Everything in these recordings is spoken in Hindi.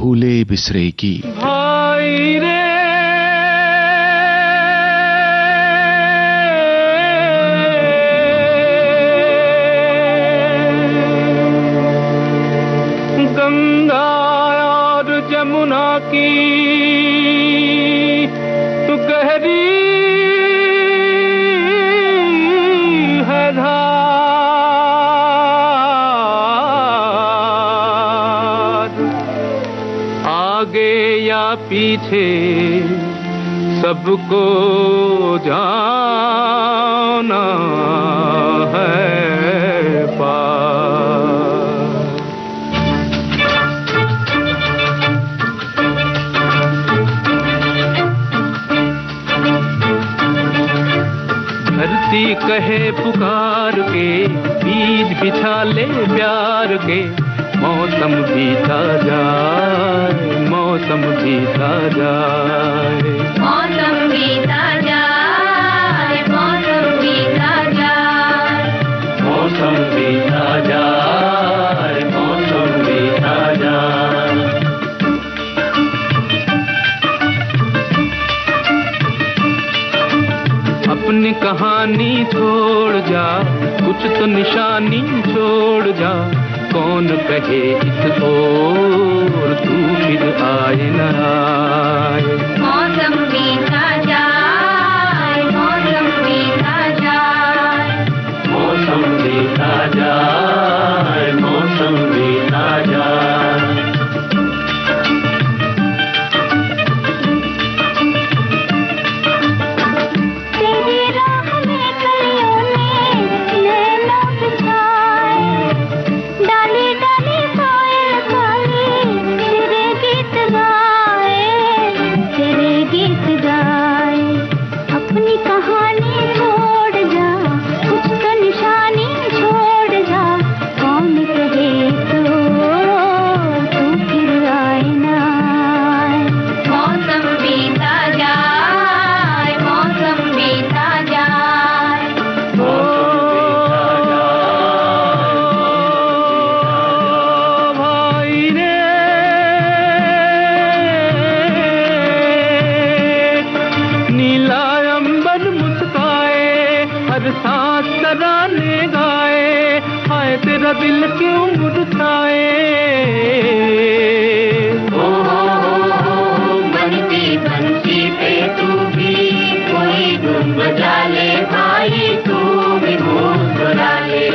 भूले बिसरे की। भाई रे गंगा और जमुना की तू गहरी है धार, आगे या पीछे सबको जाना है पार। धरती कहे पुकार के, बीज बिछा ले प्यार के, मौसम बीता जाए, मौसम बीता जाए, मौसम बीता जाए, मौसम बीता जाए, मौसम बीता जाए, मौसम बीता जाए। अपनी कहानी छोड़ जा, कुछ तो निशानी छोड़ जा, कौन कहे इस ओर तू फिर आए न आए। मौसम बीता जाए, मौसम बीता जाए, मौसम बीता जाए, मौसम बीता जाए। तेरी राह में कलियों ने नैना बिछाए, डाली डाली कोयल काली तेरे गीत गाए, तेरे गीत गाए। अपनी कहानी छोड़ जा, कुछ तो निशानी छोड़ जा, कौन कहे तो तू फिर आए ना आए। मौसम बीता जाए, मौसम बीता जाए, भाई रे नीला अंबर मुस्काए, हर सांस तराने गाए, हाय तेरा दिल क्यों मुरझाए। बनती बंसी पे तू भी कोई धुन बजा ले भाई, तू भी मुस्कुरा ले।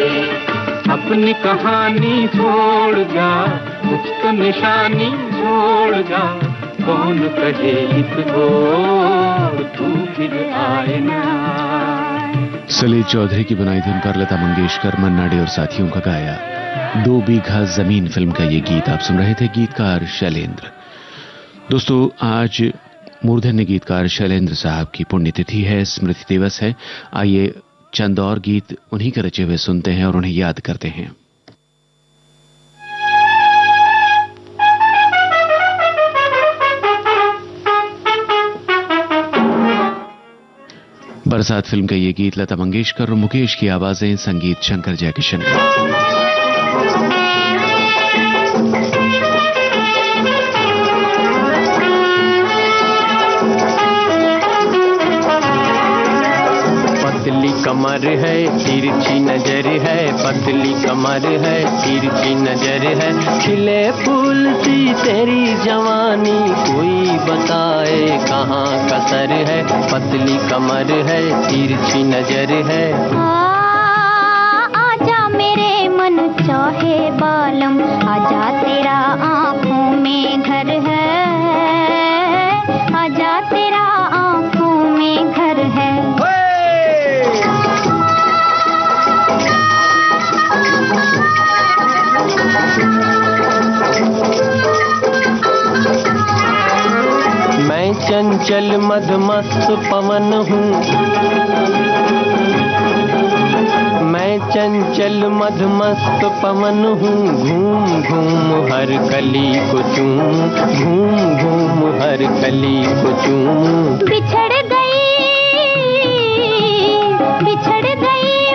अपनी कहानी छोड़ जा, कुछ तो निशानी छोड़ जा, कौन कहे इस ओर तू फिर आए ना आए। सलील चौधरी की बनाई धुन पर लता मंगेशकर, मन्ना डे और साथियों का गाया 2 बीघा जमीन फिल्म का ये गीत आप सुन रहे थे। गीतकार शैलेंद्र। दोस्तों, आज मूर्धन्य गीतकार शैलेंद्र साहब की पुण्यतिथि है, स्मृति दिवस है। आइए चंद और गीत उन्हीं के रचे हुए सुनते हैं और उन्हें याद करते हैं। बरसात फिल्म का ये गीत लता मंगेशकर और मुकेश की आवाजें, संगीत शंकर जयकिशन। पतली कमर है, तिरछी नजर है, पतली कमर है, तिरछी नजर है, खिले फूल सी तेरी जवानी, कोई बताए कहाँ कसर है। पतली कमर है, तिरछी नजर है। आजा मेरे मन चाहे बालम, आजा तेरा आँखों में घर है, आजा तेरा आँखों में घर है। मैं चंचल मदमस्त पवन हूँ, मैं चंचल मदमस्त पवन हूँ, घूम घूम हर कली को चूम, घूम घूम हर कली को चूम। बिछड़ गई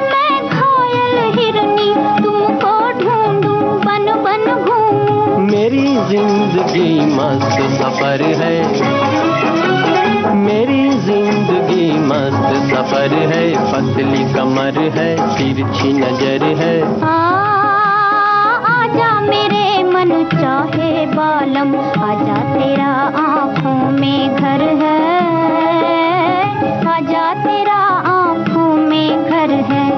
मैं घायल हिरनी, तुमको ढूंढूं बन बन घूमूं। मेरी जिंदगी मस्त सफर है, मेरी जिंदगी मस्त सफर है, पतली कमर है, तिरछी नजर है। आजा मेरे मन चाहे बालम, आजा तेरा आँखों में घर है, आजा तेरा आँखों में घर है।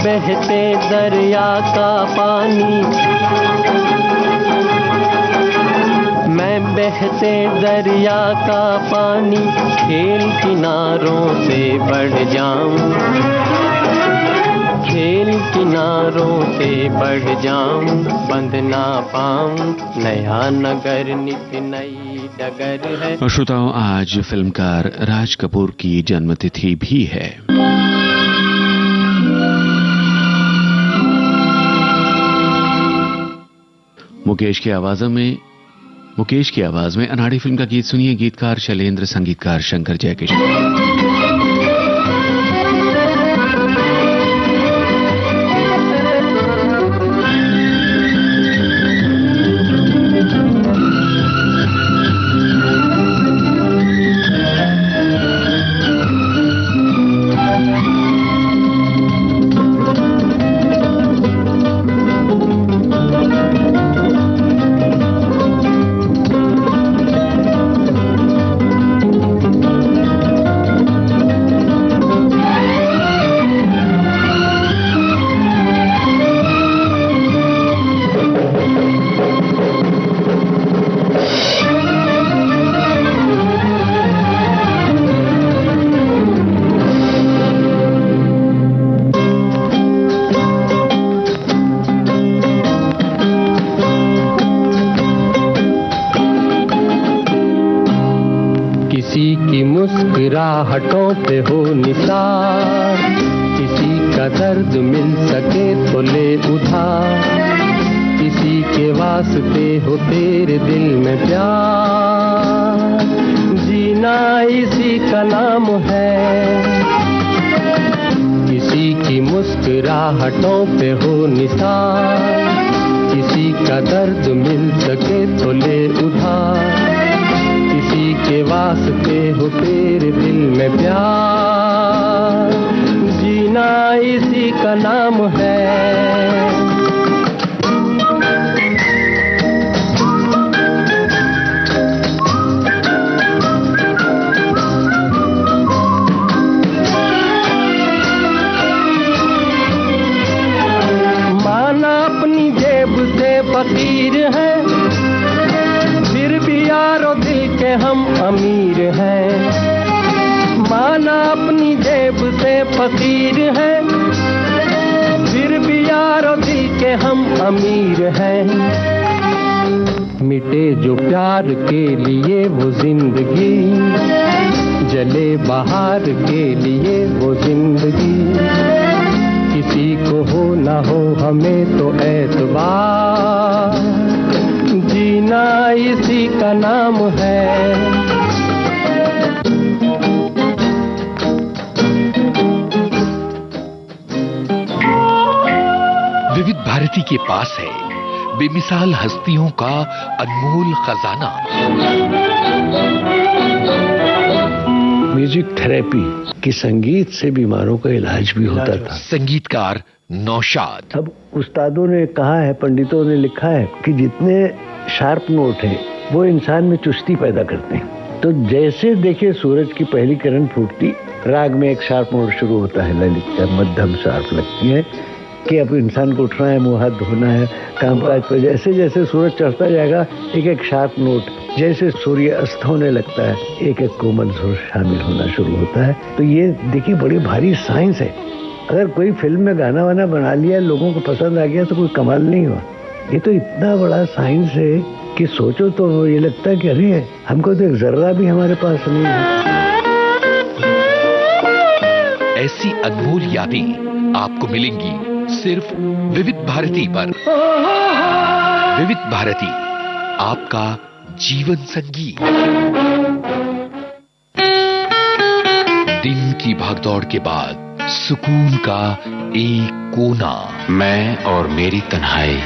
बहते दरिया का पानी, मैं बहते दरिया का पानी, खेल किनारों से बढ़ जाऊं, खेल किनारों से बढ़ जाऊं, बंद ना पाऊं नया नगर, नित नई डगर है। और श्रोताओं, आज फिल्मकार राज कपूर की जन्मतिथि भी है। मुकेश की आवाज में अनाड़ी फिल्म का गीत सुनिए। गीतकार शैलेंद्र, संगीतकार शंकर जयकिशन। मुस्कुराहटों पे हो निसार, किसी का दर्द मिल सके तो ले उधार, किसी के वास्ते हो तेरे दिल में प्यार, जीना इसी का नाम है। किसी की मुस्कुराहटों पे हो निसार, किसी का दर्द मिल सके तो ले उधार, किसी के वास्ते हो तेरे दिल में प्यार, जीना इसी का नाम है। माना अपनी जेब से फकीर है, फिर भी यारो दिल के हम अमीर हैं। माना अपनी जेब से फकीर है, फिर भी यारो दिल के हम अमीर हैं। मिटे जो प्यार के लिए वो जिंदगी, जले बहार के लिए वो जिंदगी, किसी को हो ना हो हमें तो एतबार, जीना इसी का नाम है। विविध भारती के पास है बेमिसाल हस्तियों का अनमोल खजाना। म्यूजिक थेरेपी की संगीत से बीमारों का इलाज भी होता था। संगीतकार नौशाद। अब उस्तादों ने कहा है, पंडितों ने लिखा है कि जितने शार्प नोट हैं वो इंसान में चुस्ती पैदा करते हैं। तो जैसे देखिए सूरज की पहली किरण फूटती, राग में एक शार्प नोट शुरू होता है, ललित मध्यम शार्प लगती है कि अब इंसान को उठना है, मुंह हाथ धोना है, कामकाज पर। जैसे जैसे सूरज चढ़ता जाएगा एक एक शार्प नोट, जैसे सूर्य अस्त होने लगता है एक एक कोमल सुर शामिल होना शुरू होता है। तो ये देखिए बड़ी भारी साइंस है। अगर कोई फिल्म में गाना वाना बना लिया, लोगों को पसंद आ गया तो कोई कमाल नहीं हुआ। ये तो इतना बड़ा साइंस है कि सोचो तो ये लगता है कि अरे हमको तो एक जर्रा भी हमारे पास नहीं है। ऐसी अनमोल यादें आपको मिलेंगी सिर्फ विविध भारती पर। विविध भारती, आपका जीवन संगीत। दिन की भागदौड़ के बाद सुकून का एक कोना, मैं और मेरी तन्हाई,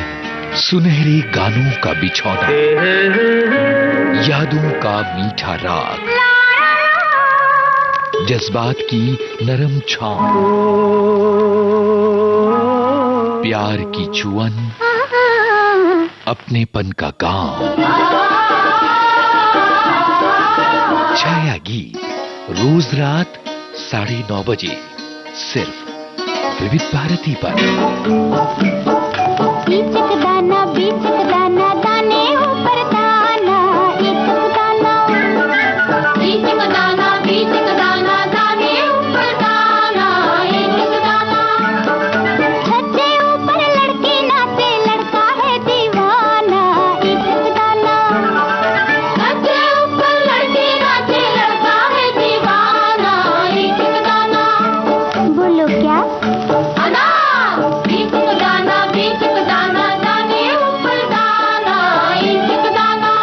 सुनहरे गानों का बिछौना, यादों का मीठा राग, जज्बात की नरम छांव, प्यार की चुअन, अपनेपन का गांव। छाया गीत रोज रात 9:30 बजे सिर्फ विविध भारती पर। बीचक दाना दाने ऊपर दाना, बीचक दाना दाने ऊपर दाना, एक दाना। छत से ऊपर लड़की नाचे, लड़का है दीवाना, एक दाना। छत से ऊपर लड़की नाचे, लड़का है दीवाना, एक दाना। बोलो क्या? बीचक दाना दाने ऊपर दाना, एक दाना।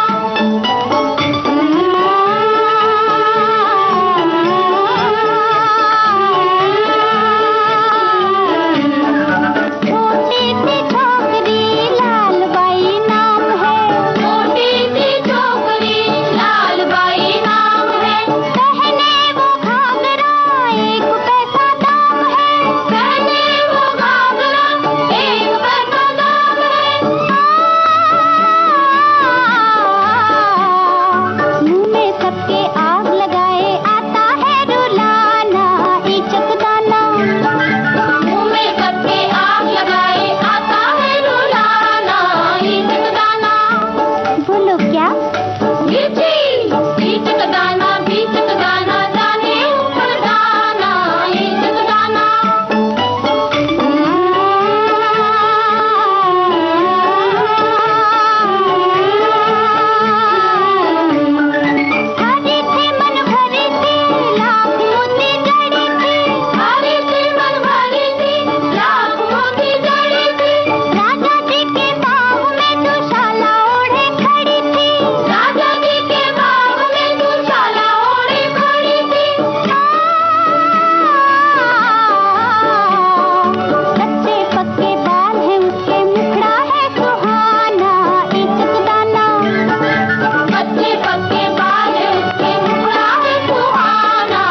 छोटी सी छोकरी लाल बाई नाम है, छोटी सी छोकरी लाल बाई नाम है। पहने वो घाघरा एक पैसा दाम है, पहने वो घाघरा एक पैसा दाम है। मुंह में सबके आग लगाए आता है रुलाना, इचक दाना। मुंह में सबके आग लगाए आता है रुलाना, इचक दाना। बोलो क्या? बीचक दाना दाने ऊपर दाना, इचक दाना। हरी थी मन भरी थी, लाख मोती जड़ी थी, हरी थी मन भरी थी, लाख मोती जड़ी थी। राजा जी के बाग में दुशाला ओढ़े खड़ी थी, राजा जी के बाग में दुशाला ओढ़े खड़ी थी। कच्चे पक्के बाल है उसके, मुखड़ा है सुहाना, इचक दाना। कच्चे पक्के बाल है उसके, मुखड़ा है सुहाना,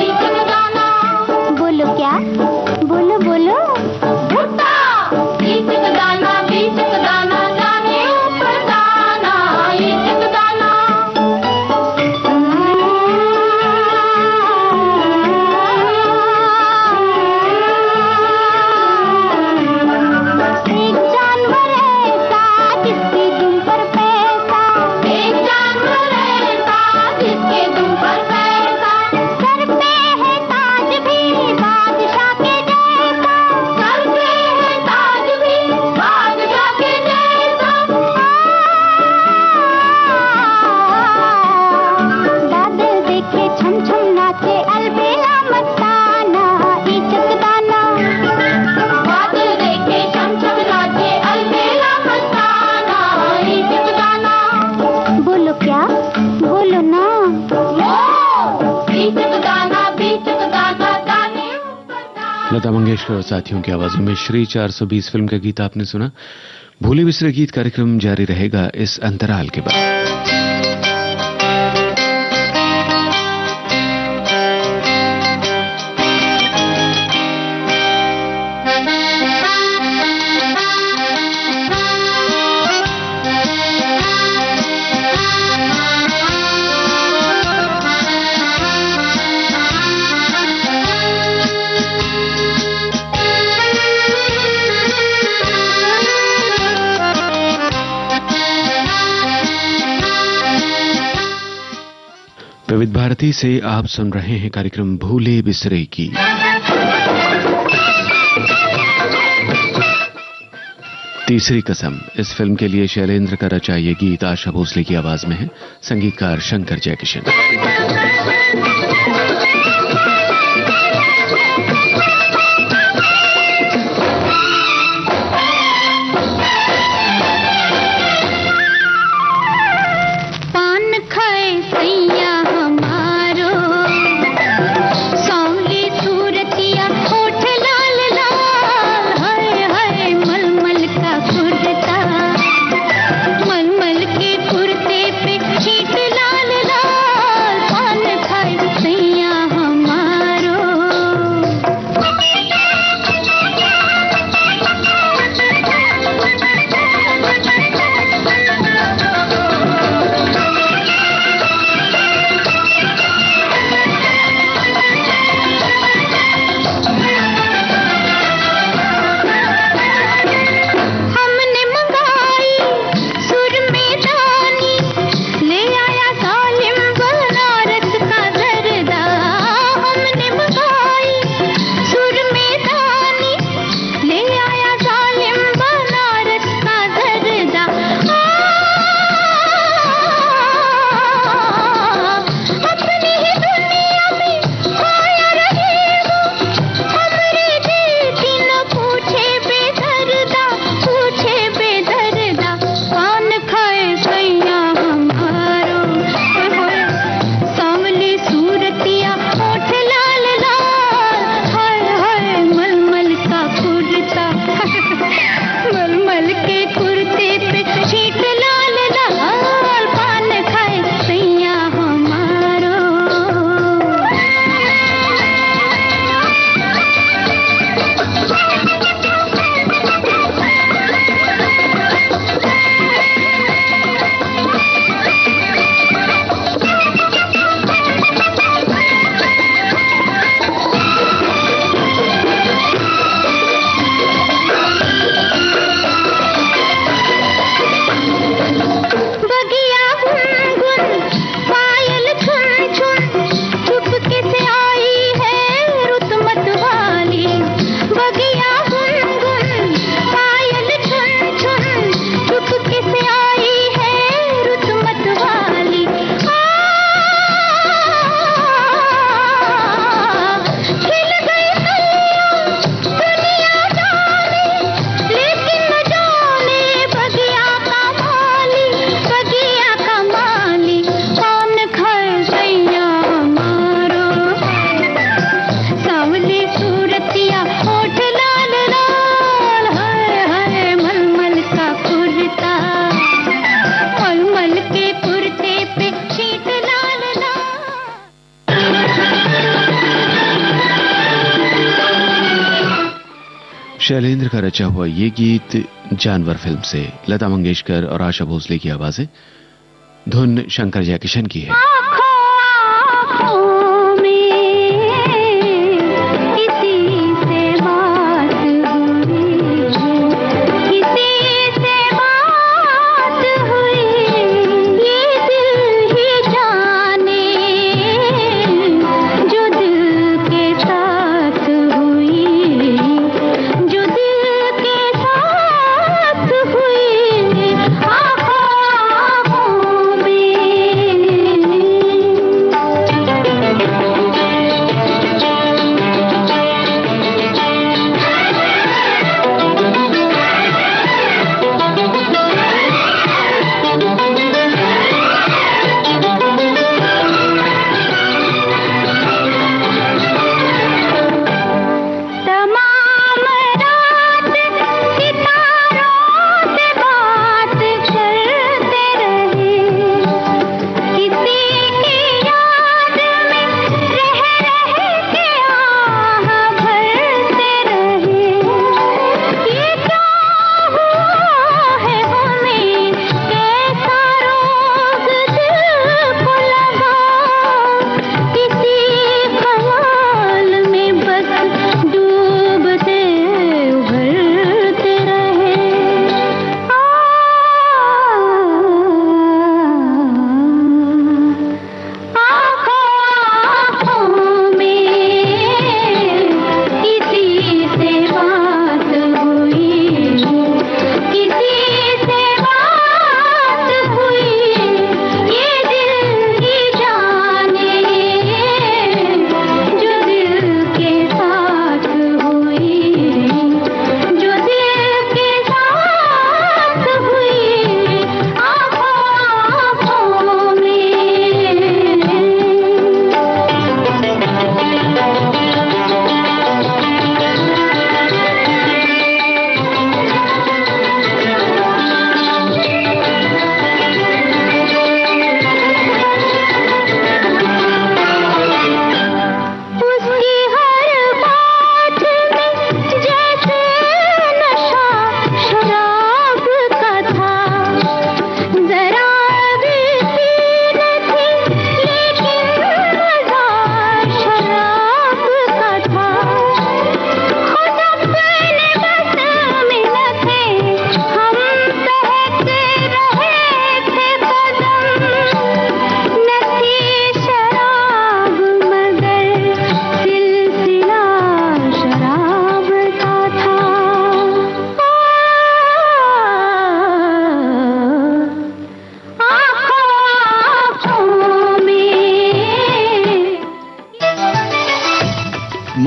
इचक दाना। बोलो क्या? बोलो भुट्टा। इचक दाना दाने ऊपर दाना, इचक दाना। एक जानवर ऐसा जिसकी दुम पर पैसा, एक जानवर ऐसा जिसके दुम पर पैसा। सर पे है ताज भी बादशाह के जैसा, सर पे है ताज भी बादशाह के जैसा। बादल देखे छम छम नाचे, अलबेला मस्ताना, इचक दाना। बादल देखे छम छम नाचे, अलबेला मस्ताना, इचक दाना। बोलो क्या? बोलो ना। बीचक दाना दाने ऊपर दाना। लता मंगेशकर और साथियों की आवाजों में श्री 420 फिल्म का गीत आपने सुना। भूले बिसरे गीत कार्यक्रम जारी रहेगा इस अंतराल के बाद। विविध भारती से आप सुन रहे हैं कार्यक्रम भूले बिसरे की। तीसरी कसम इस फिल्म के लिए शैलेंद्र का रचा ये गीत आशा भोसले की आवाज में है, संगीतकार शंकर जयकिशन। शैलेंद्र का रचा हुआ ये गीत जानवर फिल्म से, लता मंगेशकर और आशा भोसले की आवाजें, धुन शंकर जयकिशन की है।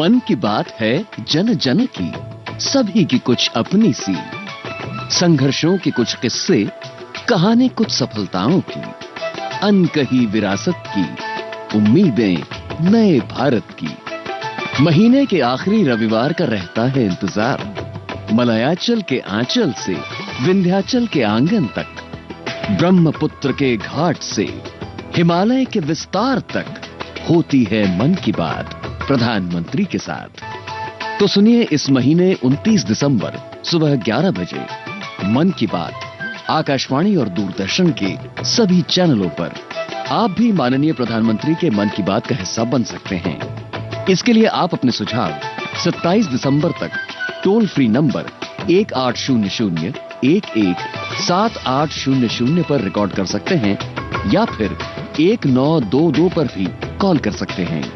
मन की बात है जन जन की, सभी की कुछ अपनी सी, संघर्षों के कुछ किस्से, कहानी कुछ सफलताओं की, अनकही विरासत की, उम्मीदें नए भारत की। महीने के आखिरी रविवार का रहता है इंतजार, मलयाचल के आंचल से विंध्याचल के आंगन तक, ब्रह्मपुत्र के घाट से हिमालय के विस्तार तक होती है मन की बात प्रधानमंत्री के साथ। तो सुनिए इस महीने 29 दिसंबर सुबह 11 बजे मन की बात आकाशवाणी और दूरदर्शन के सभी चैनलों पर। आप भी माननीय प्रधानमंत्री के मन की बात का हिस्सा बन सकते हैं। इसके लिए आप अपने सुझाव 27 दिसंबर तक टोल फ्री नंबर 1800-117800 पर रिकॉर्ड कर सकते हैं या फिर 1922 पर भी कॉल कर सकते हैं।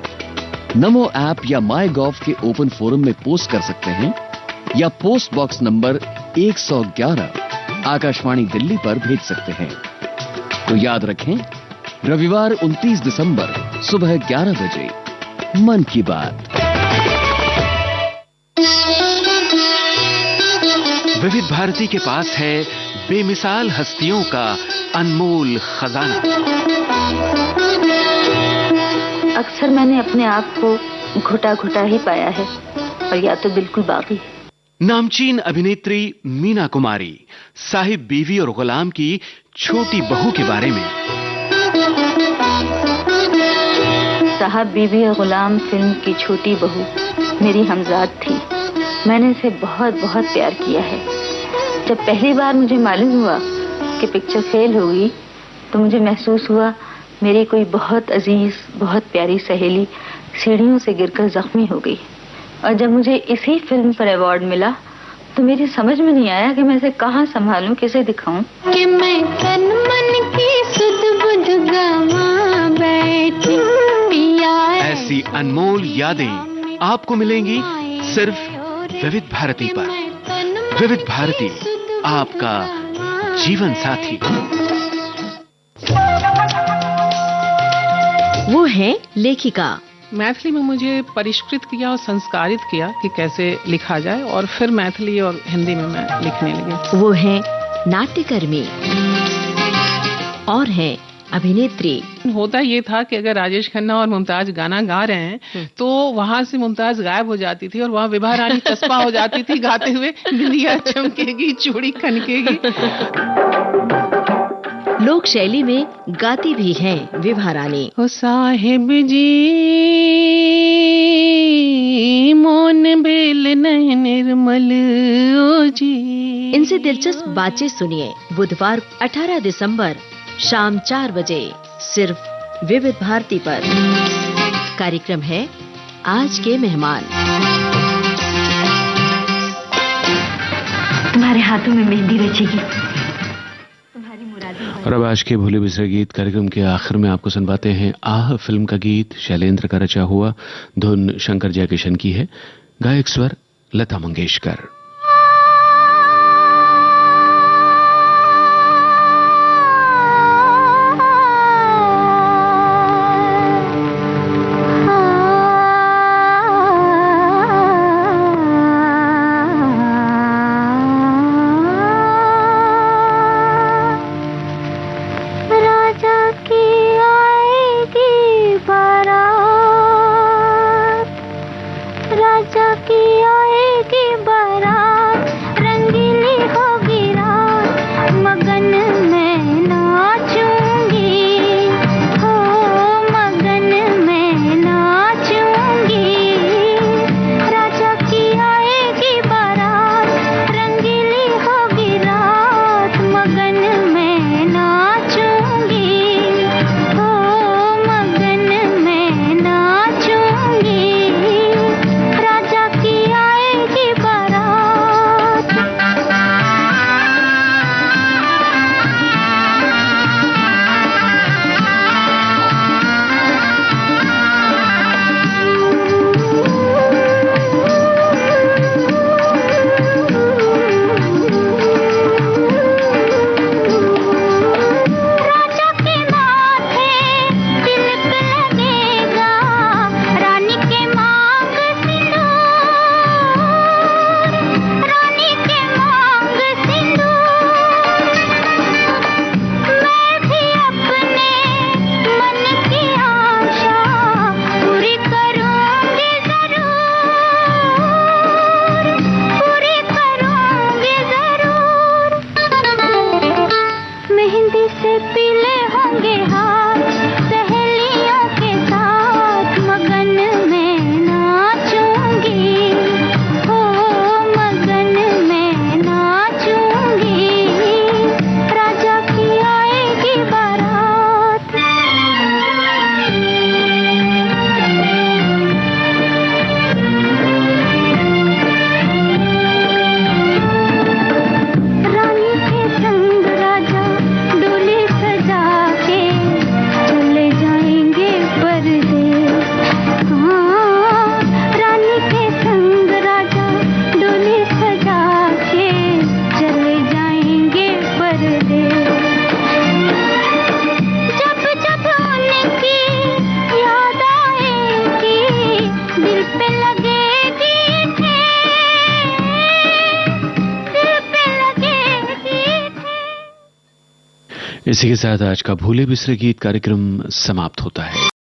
नमो ऐप या माई गॉव के ओपन फोरम में पोस्ट कर सकते हैं या post box number 111 Akashvani Delhi पर भेज सकते हैं। तो याद रखें, रविवार 29 दिसंबर सुबह 11 बजे मन की बात। विविध भारती के पास है बेमिसाल हस्तियों का अनमोल खजाना। अक्सर मैंने अपने आप को घुटा घुटा ही पाया है और या तो बिल्कुल बाकी। नामचीन अभिनेत्री मीना कुमारी साहिब बीवी और गुलाम की छोटी बहू के बारे में। साहब बीवी और गुलाम फिल्म की छोटी बहू मेरी हमजाद थी। मैंने इसे बहुत बहुत प्यार किया है। जब पहली बार मुझे मालूम हुआ कि पिक्चर फेल होगी तो मुझे महसूस हुआ मेरी कोई बहुत अजीज, बहुत प्यारी सहेली सीढ़ियों से गिरकर जख्मी हो गई। और जब मुझे इसी फिल्म पर अवार्ड मिला तो मेरी समझ में नहीं आया कि मैं इसे कहाँ संभालूं, किसे दिखाऊं। कि मैं तन मन की सुध बुध गवा बैठी पिया। ऐसी अनमोल यादें आपको मिलेंगी सिर्फ विविध भारती पर। विविध भारती, आपका जीवन साथी। वो है लेखिका। मैथिली में मुझे परिष्कृत किया और संस्कारित किया कि कैसे लिखा जाए, और फिर मैथिली और हिंदी में मैं लिखने लगी। वो है नाट्यकर्मी और है अभिनेत्री। होता ये था कि अगर राजेश खन्ना और मुमताज गाना गा रहे हैं तो वहां से मुमताज गायब हो जाती थी और वहां विभा रानी चस्पा हो जाती थी गाते हुए, बिंदिया चमकेगी चूड़ी खनकेगी। लोक शैली में गाती भी हैं विभा रानी। ओ साहिब जी मोन बेल नहीं निर्मल ओ जी। इनसे दिलचस्प बातचीत सुनिए बुधवार 18 दिसंबर शाम 4 बजे सिर्फ विविध भारती पर। कार्यक्रम है आज के मेहमान। तुम्हारे हाथों में मेहंदी रचेगी। और अब आज के भूले बिसरे गीत कार्यक्रम के आखिर में आपको सुनवाते हैं आह फिल्म का गीत। शैलेंद्र का रचा हुआ, धुन शंकर जयकिशन की है, गायक स्वर लता मंगेशकर। राजा की आएगी बारात। इसी के साथ आज का भूले बिसरे गीत कार्यक्रम समाप्त होता है।